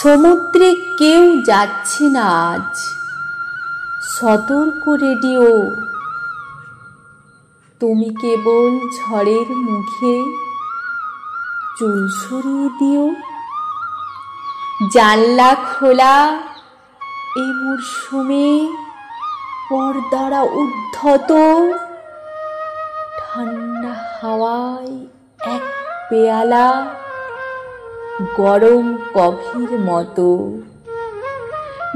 সমুদ্রে কেউ যাচ্ছে না আজ, সতর্ক রেডিও। তুমি কেবল ঝড়ের মুখে চুল সরিয়ে দিও। জানলা খোলা এই মরশুমে, পর্দারা উদ্ধত, ঠান্ডা হাওয়ায় এক পেয়ালা গরম কফির মতো।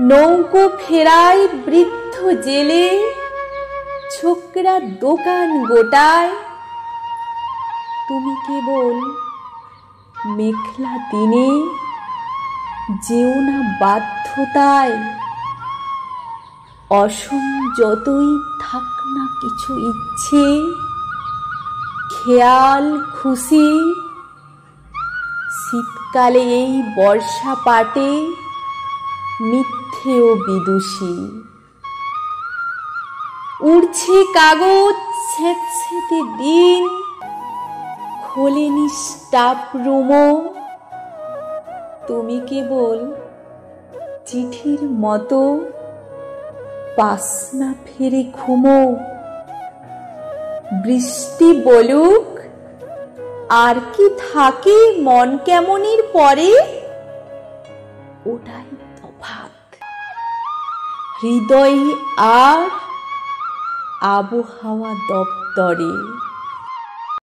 নৌকো ফেরায় বৃদ্ধ জেলে, ছোকরা দোকান গোটায়। তুমি কেবল মেঘলা দিনে যেও না বাধ্যতায়। অসম যতই থাক না কিছু ইচ্ছে, খেয়াল খুশি, শীতকালে এই বর্ষা পাটে মিথ্যে ও বিদুষী। উড়ছে কাগজ স্যাঁতস্যাঁতে দিন, খোলেনি স্টাফ রুমও। তুমি কেবল চিঠির মতো পাস না ফেরে ঘুমো। বৃষ্টি বলুক আর কি থাকে মন কেমনির পরে, ওটাই তফাৎ হৃদয়ে আর আবহাওয়া দপ্তরে।